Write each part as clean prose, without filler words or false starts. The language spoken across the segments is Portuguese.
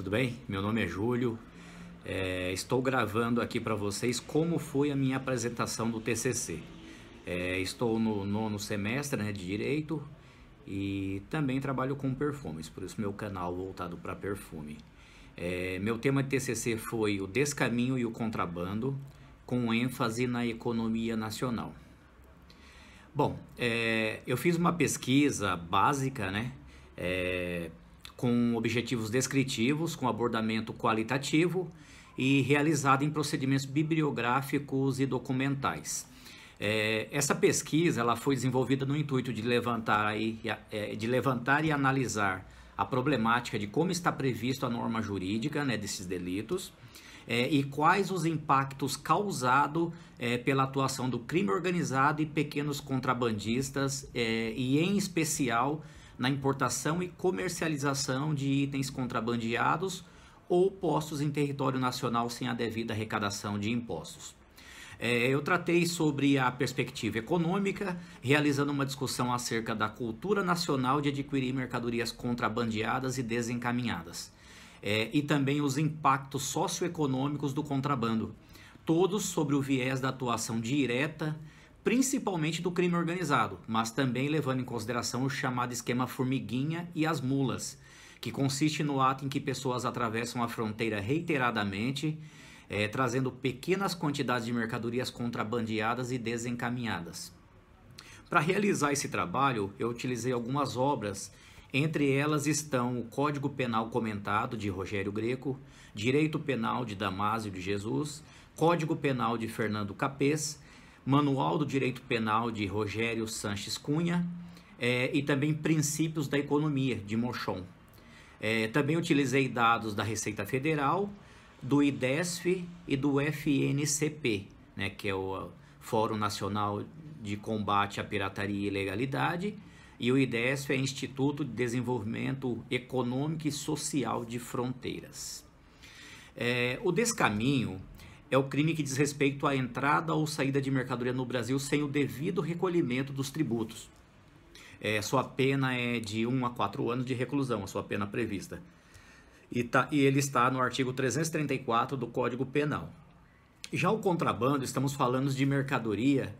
tudo bem? Meu nome é Júlio. Estou gravando aqui para vocês como foi a minha apresentação do TCC. Estou no nono semestre, né, de Direito e também trabalho com perfumes, por isso meu canal voltado para perfume. Meu tema de TCC foi o descaminho e o contrabando, com ênfase na economia nacional. Bom, eu fiz uma pesquisa básica, né, com objetivos descritivos, com abordamento qualitativo e realizada em procedimentos bibliográficos e documentais. Essa pesquisa ela foi desenvolvida no intuito de levantar e analisar a problemática de como está previsto a norma jurídica, né, desses delitos, e quais os impactos causados pela atuação do crime organizado e pequenos contrabandistas, e em especial na importação e comercialização de itens contrabandeados ou postos em território nacional sem a devida arrecadação de impostos. Eu tratei sobre a perspectiva econômica, realizando uma discussão acerca da cultura nacional de adquirir mercadorias contrabandeadas e desencaminhadas, e também os impactos socioeconômicos do contrabando, todos sobre o viés da atuação direta, principalmente do crime organizado, mas também levando em consideração o chamado esquema formiguinha e as mulas, que consiste no ato em que pessoas atravessam a fronteira reiteradamente, trazendo pequenas quantidades de mercadorias contrabandeadas e desencaminhadas. Para realizar esse trabalho, eu utilizei algumas obras, entre elas estão o Código Penal Comentado, de Rogério Greco, Direito Penal, de Damásio de Jesus, Código Penal, de Fernando Capês, Manual do Direito Penal, de Rogério Sanches Cunha, e também Princípios da Economia, de Mochon. Também utilizei dados da Receita Federal, do IDESF e do FNCP, né, que é o Fórum Nacional de Combate à Pirataria e Ilegalidade, e o IDESF é Instituto de Desenvolvimento Econômico e Social de Fronteiras. O descaminho é o crime que diz respeito à entrada ou saída de mercadoria no Brasil sem o devido recolhimento dos tributos. Sua pena é de 1 a 4 anos de reclusão, a sua pena prevista. E ele está no artigo 334 do Código Penal. Já o contrabando, estamos falando de mercadoria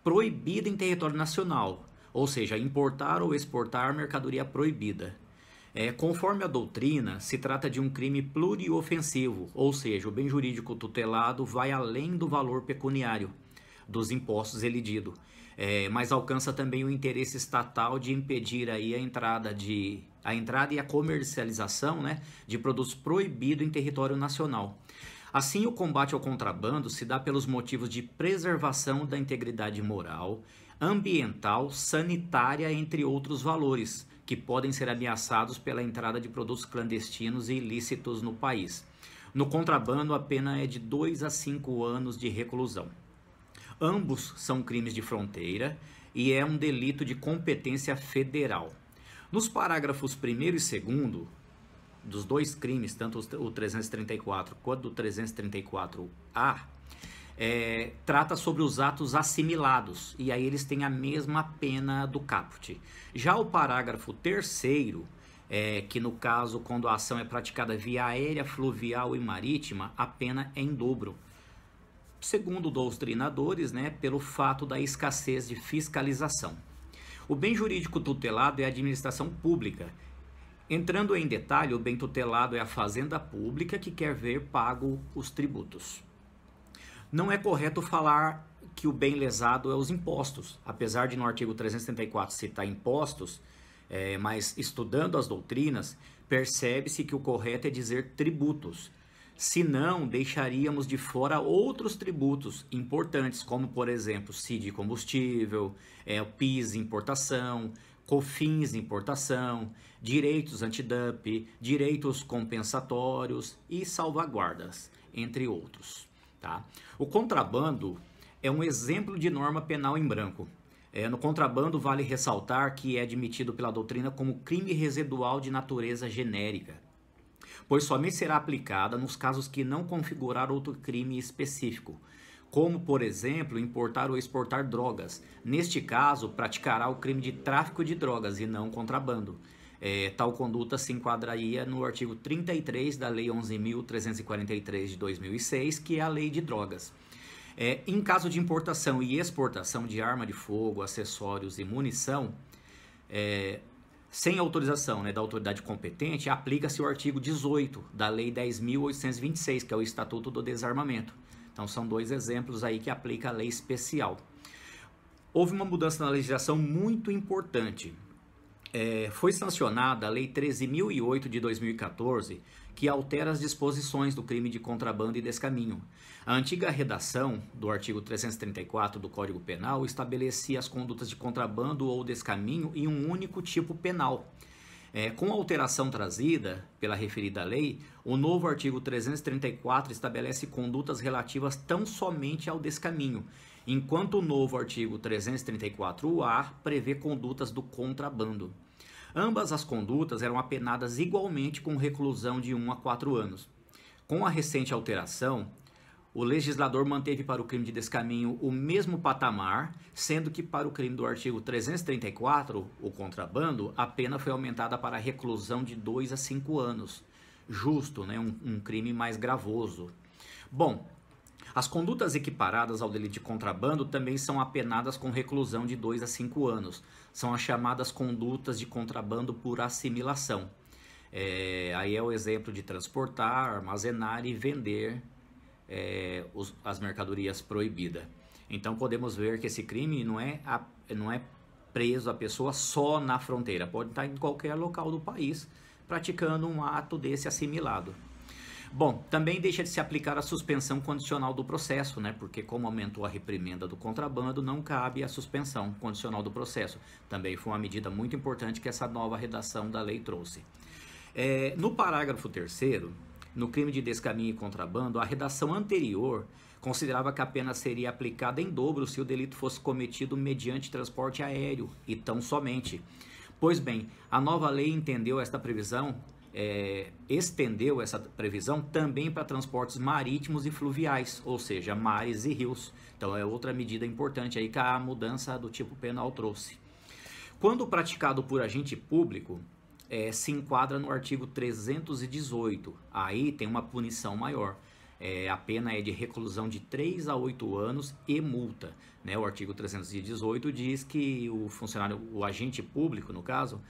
proibida em território nacional, ou seja, importar ou exportar mercadoria proibida. Conforme a doutrina, se trata de um crime pluriofensivo, ou seja, o bem jurídico tutelado vai além do valor pecuniário dos impostos elididos, mas alcança também o interesse estatal de impedir aí a entrada e a comercialização, né, de produtos proibidos em território nacional. Assim, o combate ao contrabando se dá pelos motivos de preservação da integridade moral, ambiental, sanitária, entre outros valores, que podem ser ameaçados pela entrada de produtos clandestinos e ilícitos no país. No contrabando, a pena é de 2 a 5 anos de reclusão. Ambos são crimes de fronteira e é um delito de competência federal. Nos parágrafos 1º e 2º dos dois crimes, tanto o 334 quanto o 334-A, trata sobre os atos assimilados, e aí eles têm a mesma pena do caput. Já o parágrafo 3º, que no caso, quando a ação é praticada via aérea, fluvial e marítima, a pena é em dobro. Segundo doutrinadores, né, pelo fato da escassez de fiscalização. O bem jurídico tutelado é a administração pública. Entrando em detalhe, o bem tutelado é a fazenda pública que quer ver pago os tributos. Não é correto falar que o bem lesado é os impostos, apesar de no artigo 334 citar impostos, mas estudando as doutrinas, percebe-se que o correto é dizer tributos. Senão, deixaríamos de fora outros tributos importantes, como, por exemplo, CID de combustível, PIS importação, COFINS importação, direitos antidumping, direitos compensatórios e salvaguardas, entre outros. Tá? O contrabando é um exemplo de norma penal em branco. No contrabando, vale ressaltar que é admitido pela doutrina como crime residual de natureza genérica, pois somente será aplicada nos casos que não configurar outro crime específico, como, por exemplo, importar ou exportar drogas. Neste caso, praticará o crime de tráfico de drogas e não contrabando. Tal conduta se enquadraria no artigo 33 da Lei 11.343 de 2006, que é a Lei de Drogas. Em caso de importação e exportação de arma de fogo, acessórios e munição, sem autorização, né, da autoridade competente, aplica-se o artigo 18 da Lei 10.826, que é o Estatuto do Desarmamento. Então são dois exemplos aí que aplica a lei especial. Houve uma mudança na legislação muito importante. Foi sancionada a Lei 13.008 de 2014, que altera as disposições do crime de contrabando e descaminho. A antiga redação do artigo 334 do Código Penal estabelecia as condutas de contrabando ou descaminho em um único tipo penal. Com a alteração trazida pela referida lei, o novo artigo 334 estabelece condutas relativas tão somente ao descaminho, enquanto o novo artigo 334-A prevê condutas do contrabando. Ambas as condutas eram apenadas igualmente com reclusão de 1 a 4 anos. Com a recente alteração, o legislador manteve para o crime de descaminho o mesmo patamar, sendo que para o crime do artigo 334, o contrabando, a pena foi aumentada para a reclusão de 2 a 5 anos. Justo, né? Um crime mais gravoso. Bom, as condutas equiparadas ao delito de contrabando também são apenadas com reclusão de 2 a 5 anos. São as chamadas condutas de contrabando por assimilação. Aí é o exemplo de transportar, armazenar e vender as mercadorias proibidas. Então podemos ver que esse crime não é preso a pessoa só na fronteira. Pode estar em qualquer local do país praticando um ato desse assimilado. Bom, também deixa de se aplicar a suspensão condicional do processo, né? Porque como aumentou a reprimenda do contrabando, não cabe a suspensão condicional do processo. Também foi uma medida muito importante que essa nova redação da lei trouxe. No parágrafo 3º, no crime de descaminho e contrabando, a redação anterior considerava que a pena seria aplicada em dobro se o delito fosse cometido mediante transporte aéreo e tão somente. Pois bem, a nova lei entendeu esta previsão, estendeu essa previsão também para transportes marítimos e fluviais, ou seja, mares e rios. Então é outra medida importante aí que a mudança do tipo penal trouxe. Quando praticado por agente público, se enquadra no artigo 318, aí tem uma punição maior. A pena é de reclusão de 3 a 8 anos e multa. Né? O artigo 318 diz que o funcionário, o agente público, no caso,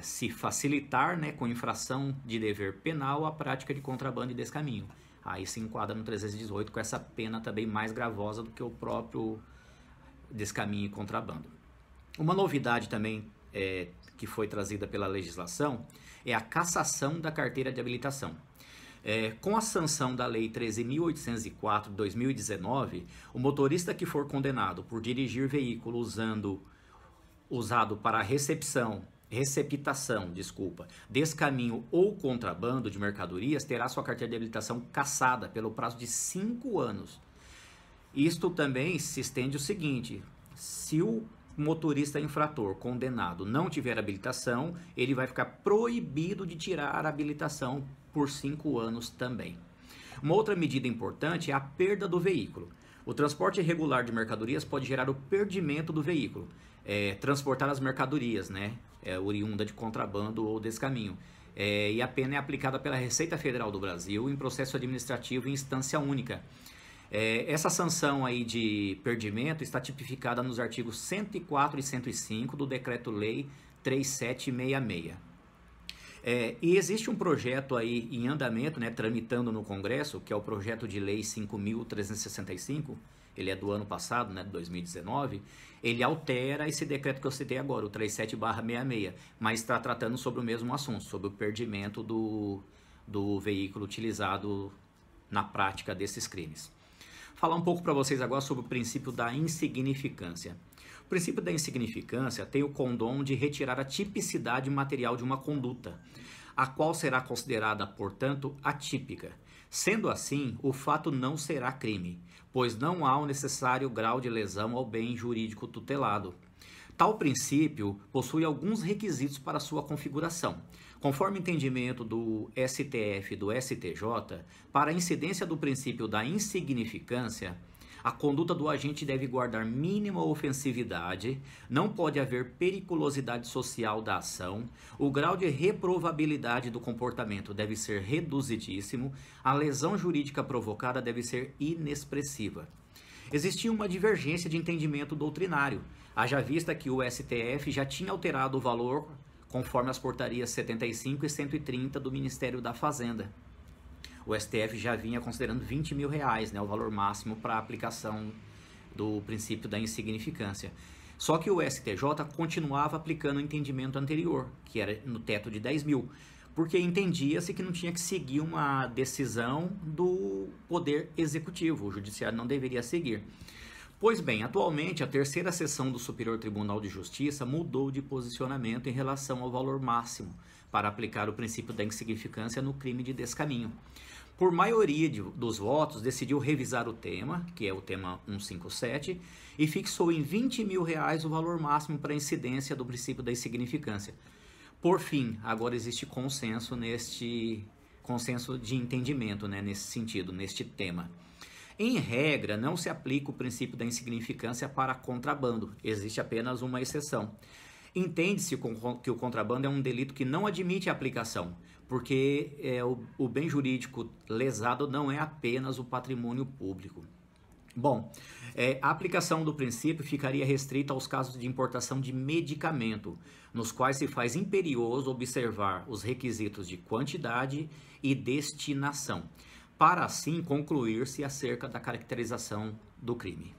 se facilitar, né, com infração de dever penal a prática de contrabando e descaminho. Aí se enquadra no 318 com essa pena também mais gravosa do que o próprio descaminho e contrabando. Uma novidade também que foi trazida pela legislação é a cassação da carteira de habilitação. Com a sanção da Lei 13.804 de 2019, o motorista que for condenado por dirigir veículo usado para receptação, descaminho ou contrabando de mercadorias, terá sua carteira de habilitação cassada pelo prazo de 5 anos. Isto também se estende o seguinte: se o motorista infrator condenado não tiver habilitação, ele vai ficar proibido de tirar a habilitação por 5 anos também. Uma outra medida importante é a perda do veículo. O transporte irregular de mercadorias pode gerar o perdimento do veículo. Transportar as mercadorias, né? Oriunda de contrabando ou descaminho. E a pena é aplicada pela Receita Federal do Brasil em processo administrativo em instância única. Essa sanção aí de perdimento está tipificada nos artigos 104 e 105 do Decreto-Lei 3766. E existe um projeto aí em andamento, né, tramitando no Congresso, que é o projeto de lei 5.365, ele é do ano passado, né, de 2019, ele altera esse decreto que eu citei agora, o 37/66, mas está tratando sobre o mesmo assunto, sobre o perdimento do veículo utilizado na prática desses crimes. Falar um pouco para vocês agora sobre o princípio da insignificância. O princípio da insignificância tem o condom de retirar a tipicidade material de uma conduta, a qual será considerada, portanto, atípica. Sendo assim, o fato não será crime, pois não há o necessário grau de lesão ao bem jurídico tutelado. Tal princípio possui alguns requisitos para sua configuração. Conforme entendimento do STF e do STJ, para a incidência do princípio da insignificância, A conduta do agente deve guardar mínima ofensividade, não pode haver periculosidade social da ação, o grau de reprovabilidade do comportamento deve ser reduzidíssimo, a lesão jurídica provocada deve ser inexpressiva. Existia uma divergência de entendimento doutrinário, haja vista que o STF já tinha alterado o valor conforme as portarias 75 e 130 do Ministério da Fazenda. O STF já vinha considerando R$20 mil, né, o valor máximo para a aplicação do princípio da insignificância. Só que o STJ continuava aplicando o entendimento anterior, que era no teto de 10 mil, porque entendia-se que não tinha que seguir uma decisão do Poder Executivo, o Judiciário não deveria seguir. Pois bem, atualmente a terceira seção do Superior Tribunal de Justiça mudou de posicionamento em relação ao valor máximo para aplicar o princípio da insignificância no crime de descaminho. Por maioria dos votos, decidiu revisar o tema, que é o tema 157, e fixou em R$20 mil o valor máximo para a incidência do princípio da insignificância. Por fim, agora existe consenso de entendimento, né, nesse sentido, neste tema. Em regra, não se aplica o princípio da insignificância para contrabando, existe apenas uma exceção. Entende-se que o contrabando é um delito que não admite aplicação, porque o bem jurídico lesado não é apenas o patrimônio público. Bom, a aplicação do princípio ficaria restrita aos casos de importação de medicamento, nos quais se faz imperioso observar os requisitos de quantidade e destinação, para assim concluir-se acerca da caracterização do crime.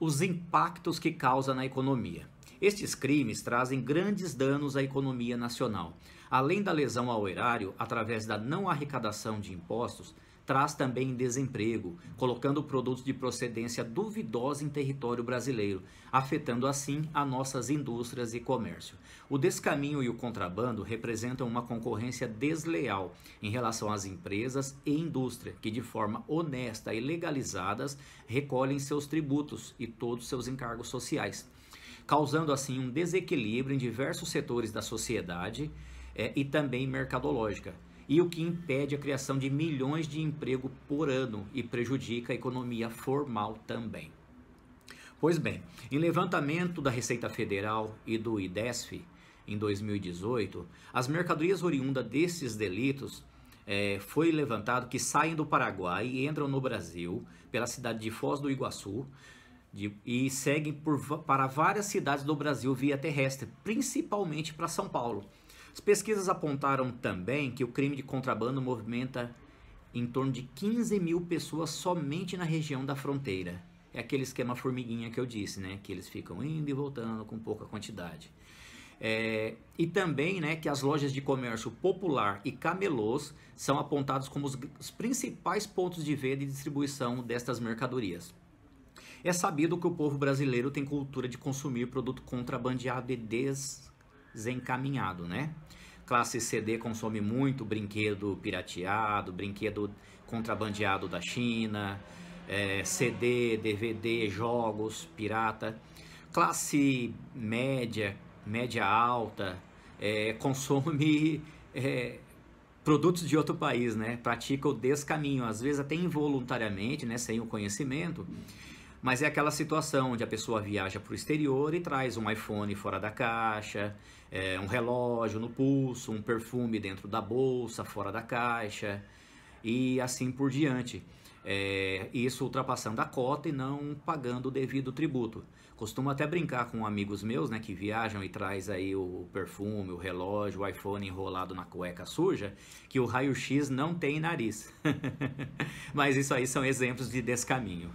Os impactos que causa na economia. Estes crimes trazem grandes danos à economia nacional. Além da lesão ao erário, através da não arrecadação de impostos, traz também desemprego, colocando produtos de procedência duvidosa em território brasileiro, afetando assim as nossas indústrias e comércio. O descaminho e o contrabando representam uma concorrência desleal em relação às empresas e indústria, que de forma honesta e legalizadas recolhem seus tributos e todos seus encargos sociais, causando assim um desequilíbrio em diversos setores da sociedade e também mercadológica, e o que impede a criação de milhões de empregos por ano e prejudica a economia formal também. Pois bem, em levantamento da Receita Federal e do IDESF, em 2018, as mercadorias oriundas desses delitos foi levantado que saem do Paraguai e entram no Brasil pela cidade de Foz do Iguaçu e seguem para várias cidades do Brasil via terrestre, principalmente para São Paulo. As pesquisas apontaram também que o crime de contrabando movimenta em torno de 15 mil pessoas somente na região da fronteira. É aquele esquema formiguinha que eu disse, né? Que eles ficam indo e voltando com pouca quantidade. E também, né, que as lojas de comércio popular e camelôs são apontados como os principais pontos de venda e distribuição destas mercadorias. É sabido que o povo brasileiro tem cultura de consumir produto contrabandeado e desencaminhado, né? Classe CD consome muito brinquedo pirateado, brinquedo contrabandeado da China, CD, DVD, jogos pirata. Classe média, média alta, consome produtos de outro país, né? Pratica o descaminho, às vezes até involuntariamente, né? Sem o conhecimento. Mas é aquela situação onde a pessoa viaja para o exterior e traz um iPhone fora da caixa, um relógio no pulso, um perfume dentro da bolsa, fora da caixa, e assim por diante. Isso ultrapassando a cota e não pagando o devido tributo. Costumo até brincar com amigos meus, né, que viajam e traz aí o perfume, o relógio, o iPhone enrolado na cueca suja, que o raio-x não tem nariz. Mas isso aí são exemplos de descaminho.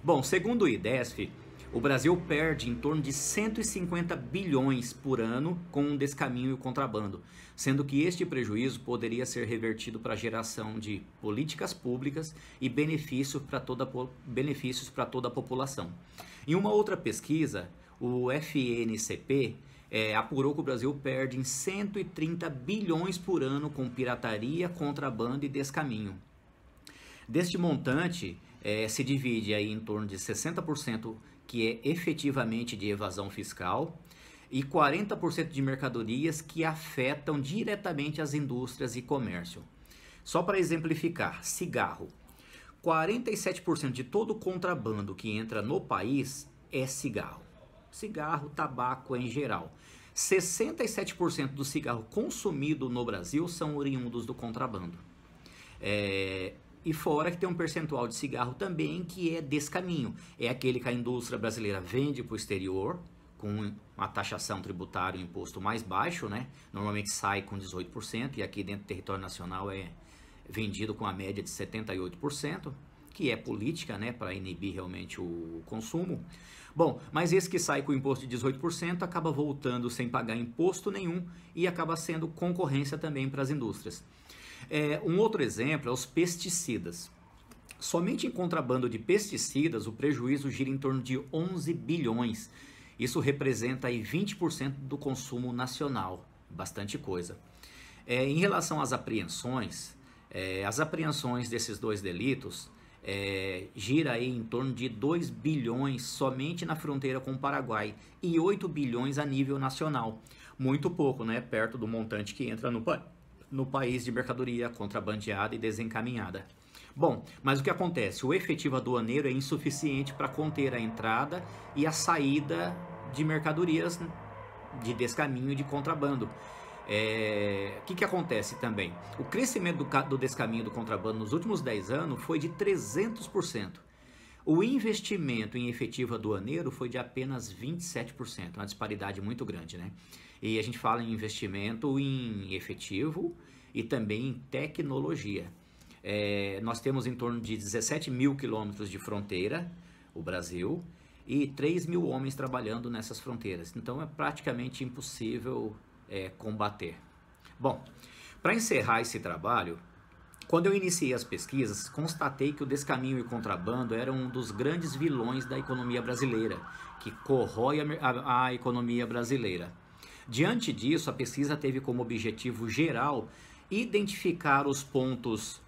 Bom, segundo o IDESF, o Brasil perde em torno de 150 bilhões por ano com o descaminho e o contrabando, sendo que este prejuízo poderia ser revertido para a geração de políticas públicas e benefícios para toda a população. Em uma outra pesquisa, o FNCP apurou que o Brasil perde em 130 bilhões por ano com pirataria, contrabando e descaminho. Deste montante, se divide aí em torno de 60% que é efetivamente de evasão fiscal e 40% de mercadorias que afetam diretamente as indústrias e comércio. Só para exemplificar, cigarro. 47% de todo o contrabando que entra no país é cigarro. Cigarro, tabaco em geral. 67% do cigarro consumido no Brasil são oriundos do contrabando. E fora que tem um percentual de cigarro também que é descaminho. É aquele que a indústria brasileira vende para o exterior, com uma taxação tributária, um imposto mais baixo, né? Normalmente sai com 18%, e aqui dentro do território nacional é vendido com a média de 78%, que é política, né? Para inibir realmente o consumo. Bom, mas esse que sai com imposto de 18% acaba voltando sem pagar imposto nenhum e acaba sendo concorrência também para as indústrias. Um outro exemplo é os pesticidas. Somente em contrabando de pesticidas, o prejuízo gira em torno de 11 bilhões. Isso representa aí 20% do consumo nacional, bastante coisa. Em relação às apreensões desses dois delitos gira aí em torno de 2 bilhões somente na fronteira com o Paraguai e 8 bilhões a nível nacional. Muito pouco, né? Perto do montante que entra no país de mercadoria contrabandeada e desencaminhada. Bom, mas o que acontece? O efetivo aduaneiro é insuficiente para conter a entrada e a saída de mercadorias de descaminho e de contrabando. O que acontece também? O crescimento do descaminho do contrabando nos últimos 10 anos foi de 300%. O investimento em efetivo aduaneiro foi de apenas 27%, uma disparidade muito grande, né? E a gente fala em investimento em efetivo e também em tecnologia. Nós temos em torno de 17 mil quilômetros de fronteira, o Brasil, e 3 mil homens trabalhando nessas fronteiras. Então é praticamente impossível combater. Bom, para encerrar esse trabalho, quando eu iniciei as pesquisas, constatei que o descaminho e o contrabando eram um dos grandes vilões da economia brasileira, que corrói a economia brasileira. Diante disso, a pesquisa teve como objetivo geral identificar os pontos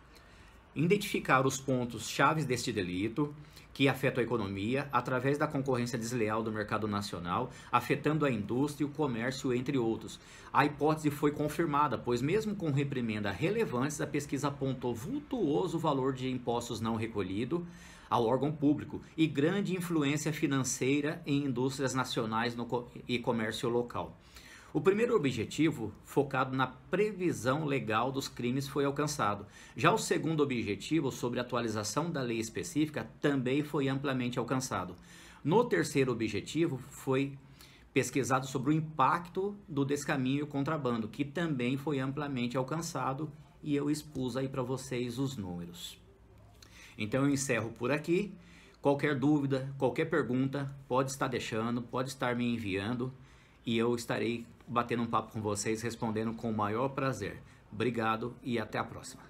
chaves deste delito que afetam a economia através da concorrência desleal do mercado nacional, afetando a indústria e o comércio, entre outros. A hipótese foi confirmada, pois mesmo com reprimenda relevantes, a pesquisa apontou vultuoso valor de impostos não recolhido ao órgão público e grande influência financeira em indústrias nacionais e comércio local. O primeiro objetivo, focado na previsão legal dos crimes, foi alcançado. Já o segundo objetivo, sobre a atualização da lei específica, também foi amplamente alcançado. No terceiro objetivo, foi pesquisado sobre o impacto do descaminho e o contrabando, que também foi amplamente alcançado, e eu expus aí para vocês os números. Então eu encerro por aqui. Qualquer dúvida, qualquer pergunta, pode estar deixando, pode estar me enviando, e eu estarei batendo um papo com vocês, respondendo com o maior prazer. Obrigado e até a próxima.